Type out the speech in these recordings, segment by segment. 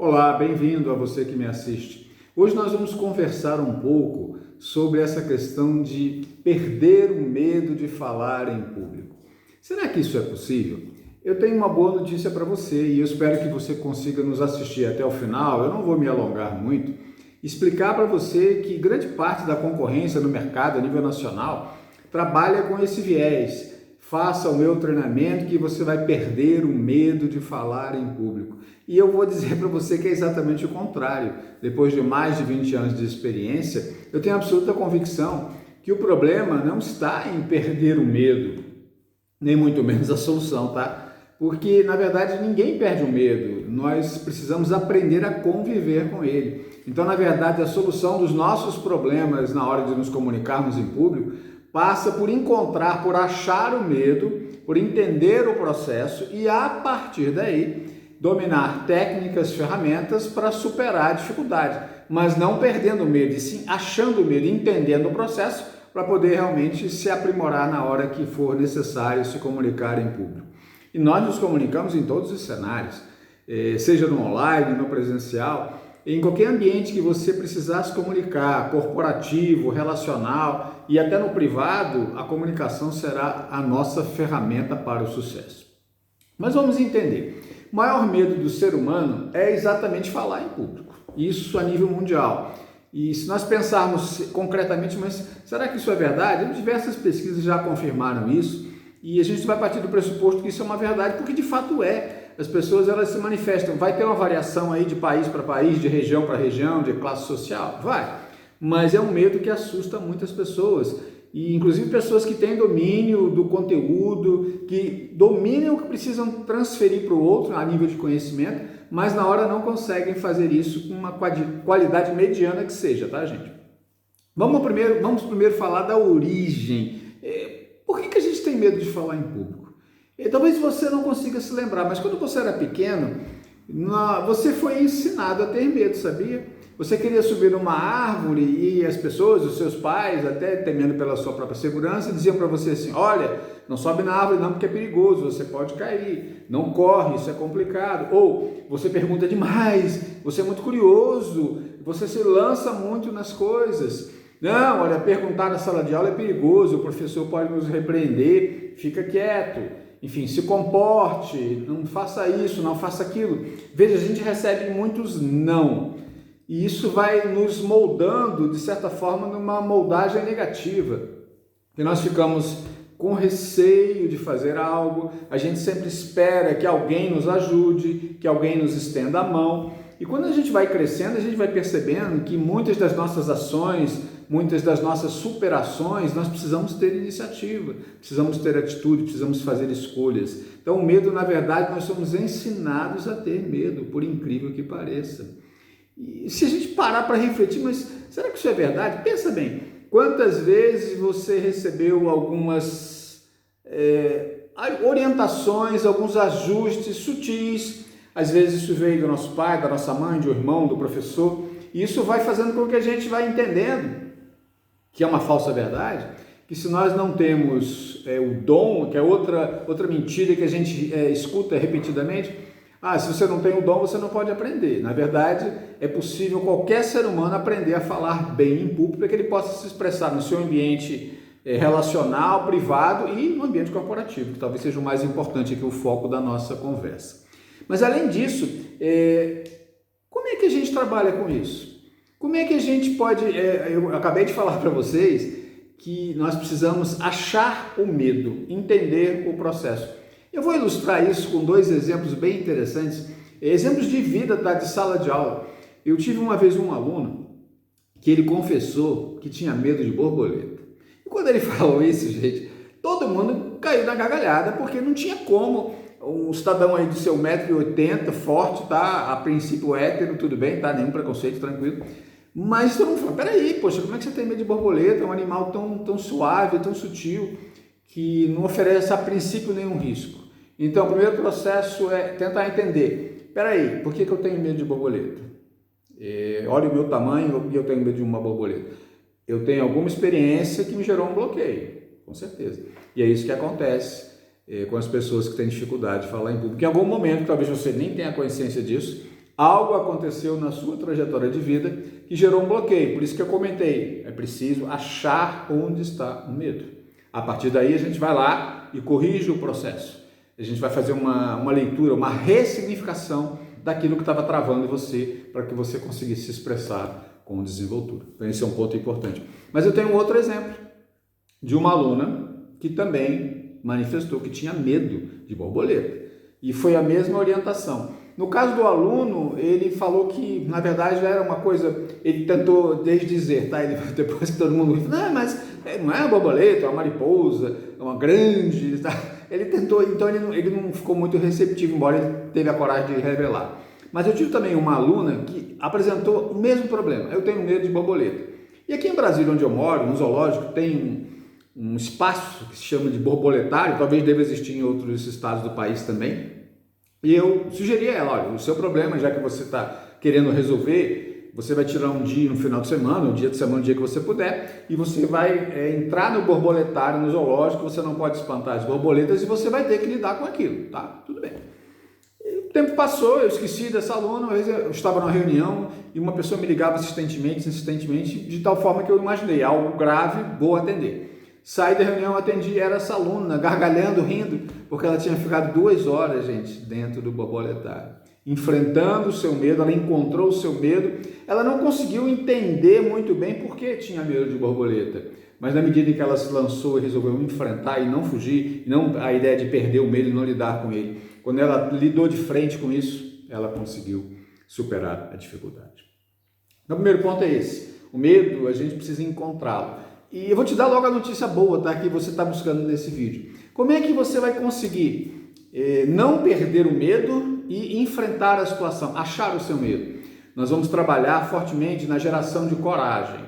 Olá, bem-vindo a você que me assiste. Hoje nós vamos conversar um pouco sobre essa questão de perder o medo de falar em público. Será que isso é possível? Eu tenho uma boa notícia para você e eu espero que você consiga nos assistir até o final. Eu não vou me alongar muito. Explicar para você que grande parte da concorrência no mercado a nível nacional trabalha com esse viés. Faça o meu treinamento que você vai perder o medo de falar em público. E eu vou dizer para você que é exatamente o contrário. Depois de mais de 20 anos de experiência, eu tenho absoluta convicção que o problema não está em perder o medo, nem muito menos a solução, tá? Porque, na verdade, ninguém perde o medo. Nós precisamos aprender a conviver com ele. Então, na verdade, a solução dos nossos problemas na hora de nos comunicarmos em público passa por encontrar, por achar o medo, por entender o processo e, a partir daí, dominar técnicas, ferramentas para superar a dificuldade, mas não perdendo o medo, e sim achando o medo, entendendo o processo para poder realmente se aprimorar na hora que for necessário se comunicar em público. E nós nos comunicamos em todos os cenários, seja no online, no presencial, em qualquer ambiente que você precisar se comunicar, corporativo, relacional e até no privado, a comunicação será a nossa ferramenta para o sucesso. Mas vamos entender, o maior medo do ser humano é exatamente falar em público, isso a nível mundial. E se nós pensarmos concretamente, mas será que isso é verdade? Diversas pesquisas já confirmaram isso e a gente vai partir do pressuposto que isso é uma verdade, porque de fato é. As pessoas elas se manifestam, vai ter uma variação aí de país para país, de região para região, de classe social? Vai, mas é um medo que assusta muitas pessoas, e inclusive pessoas que têm domínio do conteúdo, que dominam o que precisam transferir para o outro a nível de conhecimento, mas na hora não conseguem fazer isso com uma qualidade mediana que seja, tá, gente? Vamos primeiro falar da origem. Por que a gente tem medo de falar em público? E talvez você não consiga se lembrar, mas quando você era pequeno, você foi ensinado a ter medo, sabia? Você queria subir numa árvore e as pessoas, os seus pais, até temendo pela sua própria segurança, diziam para você assim, olha, não sobe na árvore não porque é perigoso, você pode cair, não corre, isso é complicado. Ou você pergunta demais, você é muito curioso, você se lança muito nas coisas. Não, olha, perguntar na sala de aula é perigoso, o professor pode nos repreender, fica quieto. Enfim, se comporte, não faça isso, não faça aquilo. Veja, a gente recebe muitos não. E isso vai nos moldando, de certa forma, numa moldagem negativa. E nós ficamos com receio de fazer algo, a gente sempre espera que alguém nos ajude, que alguém nos estenda a mão. E quando a gente vai crescendo, a gente vai percebendo que muitas das nossas ações, muitas das nossas superações, nós precisamos ter iniciativa, precisamos ter atitude, precisamos fazer escolhas. Então, o medo, na verdade, nós somos ensinados a ter medo, por incrível que pareça. E se a gente parar para refletir, mas será que isso é verdade? Pensa bem, quantas vezes você recebeu algumas orientações, alguns ajustes sutis, às vezes isso veio do nosso pai, da nossa mãe, do irmão, do professor, e isso vai fazendo com que a gente vá entendendo que é uma falsa verdade, que se nós não temos o dom, que é outra mentira que a gente escuta repetidamente, se você não tem o dom, você não pode aprender. Na verdade, é possível qualquer ser humano aprender a falar bem em público para que ele possa se expressar no seu ambiente relacional, privado e no ambiente corporativo, que talvez seja o mais importante aqui, o foco da nossa conversa. Mas além disso, como é que a gente trabalha com isso? Como é que a gente pode... eu acabei de falar para vocês que nós precisamos achar o medo, entender o processo. Eu vou ilustrar isso com dois exemplos bem interessantes, exemplos de vida, tá, de sala de aula. Eu tive uma vez um aluno que ele confessou que tinha medo de borboleta. E quando ele falou isso, gente, todo mundo caiu na gargalhada, porque não tinha como um cidadão aí de seu 1,80 m, forte, tá, a princípio hétero, tudo bem, tá, nenhum preconceito, tranquilo. Mas todo mundo fala, peraí, poxa, como é que você tem medo de borboleta? É um animal tão suave, tão sutil, que não oferece a princípio nenhum risco. Então, o primeiro processo é tentar entender, peraí, por que eu tenho medo de borboleta? Olha o meu tamanho e eu tenho medo de uma borboleta. Eu tenho alguma experiência que me gerou um bloqueio, com certeza. E é isso que acontece com as pessoas que têm dificuldade de falar em público. Em algum momento, talvez você nem tenha consciência disso, Algo aconteceu na sua trajetória de vida que gerou um bloqueio. Por isso que eu comentei, é preciso achar onde está o medo. A partir daí a gente vai lá e corrige o processo. A gente vai fazer uma leitura, uma ressignificação daquilo que estava travando você para que você conseguisse se expressar com desenvoltura. Então esse é um ponto importante. Mas eu tenho um outro exemplo de uma aluna que também manifestou que tinha medo de borboleta. E foi a mesma orientação. No caso do aluno, ele falou que, na verdade, era uma coisa, ele tentou desdizer, tá? Ele, depois que todo mundo falou, não, mas não é uma borboleta, é uma mariposa, é uma grande, tá? Ele tentou, então ele não ficou muito receptivo, embora ele teve a coragem de revelar. Mas eu tive também uma aluna que apresentou o mesmo problema, eu tenho medo de borboleta. E aqui em Brasília, onde eu moro, no zoológico, tem um espaço que se chama de borboletário, talvez deva existir em outros estados do país também. E eu sugeri a ela, olha, o seu problema, já que você está querendo resolver, você vai tirar um dia no final de semana, um dia de semana, um dia que você puder, e você vai entrar no borboletário, no zoológico, você não pode espantar as borboletas e você vai ter que lidar com aquilo, tá? Tudo bem. E o tempo passou, eu esqueci dessa aluna, eu estava numa reunião e uma pessoa me ligava insistentemente, de tal forma que eu imaginei, algo grave, vou atender. Saí da reunião, atendi, era essa aluna, gargalhando, rindo, porque ela tinha ficado 2 horas, gente, dentro do borboletário, enfrentando o seu medo, ela encontrou o seu medo, ela não conseguiu entender muito bem por que tinha medo de borboleta, mas na medida em que ela se lançou e resolveu enfrentar e não fugir, e não a ideia de perder o medo e não lidar com ele, quando ela lidou de frente com isso, ela conseguiu superar a dificuldade. Então, o primeiro ponto é esse, o medo, a gente precisa encontrá-lo. E eu vou te dar logo a notícia boa, tá? Que você está buscando nesse vídeo. Como é que você vai conseguir não perder o medo e enfrentar a situação, achar o seu medo? Nós vamos trabalhar fortemente na geração de coragem.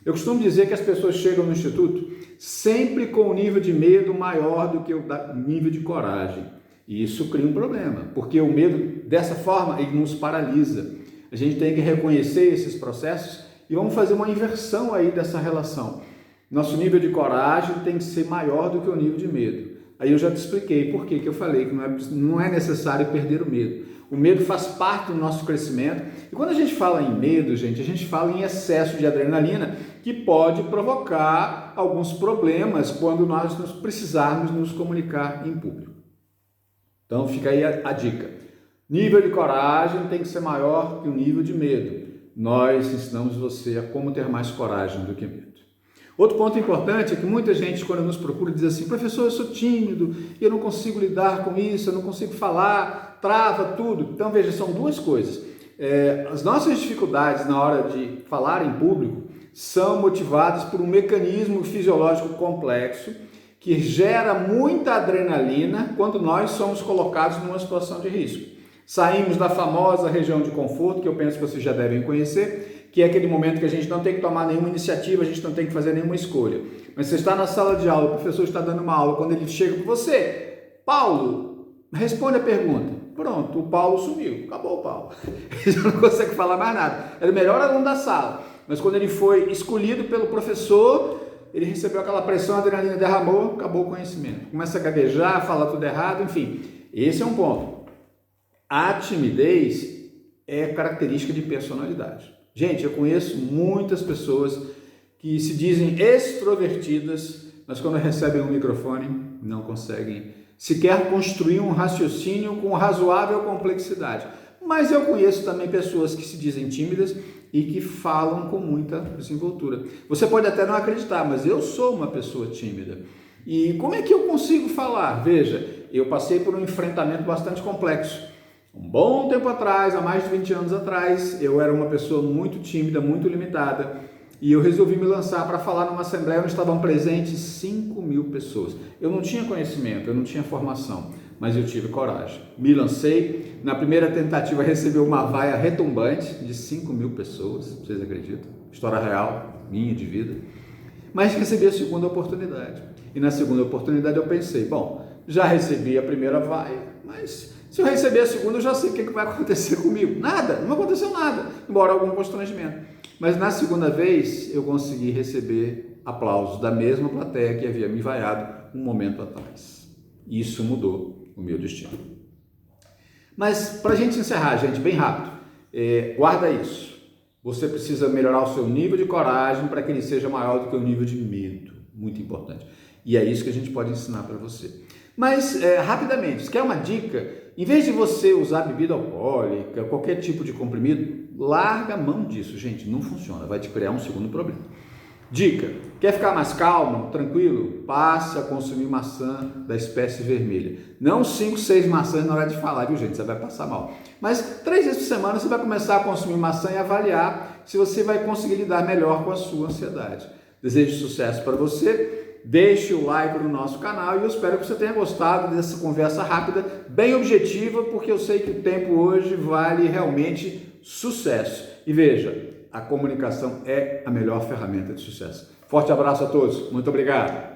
Eu costumo dizer que as pessoas chegam no Instituto sempre com um nível de medo maior do que o nível de coragem. E isso cria um problema, porque o medo, dessa forma, ele nos paralisa. A gente tem que reconhecer esses processos e vamos fazer uma inversão aí dessa relação. Nosso nível de coragem tem que ser maior do que o nível de medo. Aí eu já te expliquei por que eu falei que não é necessário perder o medo. O medo faz parte do nosso crescimento. E quando a gente fala em medo, gente, a gente fala em excesso de adrenalina que pode provocar alguns problemas quando nós precisarmos nos comunicar em público. Então fica aí a dica. Nível de coragem tem que ser maior que o nível de medo. Nós ensinamos você a como ter mais coragem do que medo. Outro ponto importante é que muita gente, quando nos procura, diz assim, professor, eu sou tímido, eu não consigo lidar com isso, eu não consigo falar, trava tudo. Então, veja, são duas coisas. As nossas dificuldades na hora de falar em público são motivadas por um mecanismo fisiológico complexo que gera muita adrenalina quando nós somos colocados numa situação de risco. Saímos da famosa região de conforto, que eu penso que vocês já devem conhecer, que é aquele momento que a gente não tem que tomar nenhuma iniciativa, a gente não tem que fazer nenhuma escolha. Mas você está na sala de aula, o professor está dando uma aula, quando ele chega para você, Paulo, responde a pergunta. Pronto, o Paulo sumiu, acabou o Paulo. Ele já não consegue falar mais nada. Era o melhor aluno da sala, mas quando ele foi escolhido pelo professor, ele recebeu aquela pressão, a adrenalina derramou, acabou o conhecimento. Começa a gaguejar, fala tudo errado, enfim. Esse é um ponto. A timidez é característica de personalidade. Gente, eu conheço muitas pessoas que se dizem extrovertidas, mas quando recebem um microfone não conseguem sequer construir um raciocínio com razoável complexidade. Mas eu conheço também pessoas que se dizem tímidas e que falam com muita desenvoltura. Você pode até não acreditar, mas eu sou uma pessoa tímida. E como é que eu consigo falar? Veja, eu passei por um enfrentamento bastante complexo. Um bom tempo atrás, há mais de 20 anos atrás, eu era uma pessoa muito tímida, muito limitada, e eu resolvi me lançar para falar numa assembleia onde estavam presentes 5.000 pessoas. Eu não tinha conhecimento, eu não tinha formação, mas eu tive coragem. Me lancei, na primeira tentativa recebi uma vaia retumbante de 5.000 pessoas, vocês acreditam? História real, minha de vida. Mas recebi a segunda oportunidade. E na segunda oportunidade eu pensei, bom, já recebi a primeira vaia, mas se eu receber a segunda, eu já sei o que vai acontecer comigo. Nada, não aconteceu nada, embora algum constrangimento. Mas na segunda vez, eu consegui receber aplausos da mesma plateia que havia me vaiado um momento atrás. Isso mudou o meu destino. Mas, para a gente encerrar, gente, bem rápido, Guarda isso. Você precisa melhorar o seu nível de coragem para que ele seja maior do que o nível de medo. Muito importante. E é isso que a gente pode ensinar para você. Mas, rapidamente, se quer uma dica, em vez de você usar bebida alcoólica, qualquer tipo de comprimido, larga a mão disso, gente, não funciona, vai te criar um segundo problema. Dica, quer ficar mais calmo, tranquilo? Passe a consumir maçã da espécie vermelha. Não 5, 6 maçãs na hora de falar, viu gente? Você vai passar mal. Mas 3 vezes por semana você vai começar a consumir maçã e avaliar se você vai conseguir lidar melhor com a sua ansiedade. Desejo sucesso para você. Deixe o like no nosso canal e eu espero que você tenha gostado dessa conversa rápida, bem objetiva, porque eu sei que o tempo hoje vale realmente sucesso. E veja, a comunicação é a melhor ferramenta de sucesso. Forte abraço a todos, muito obrigado!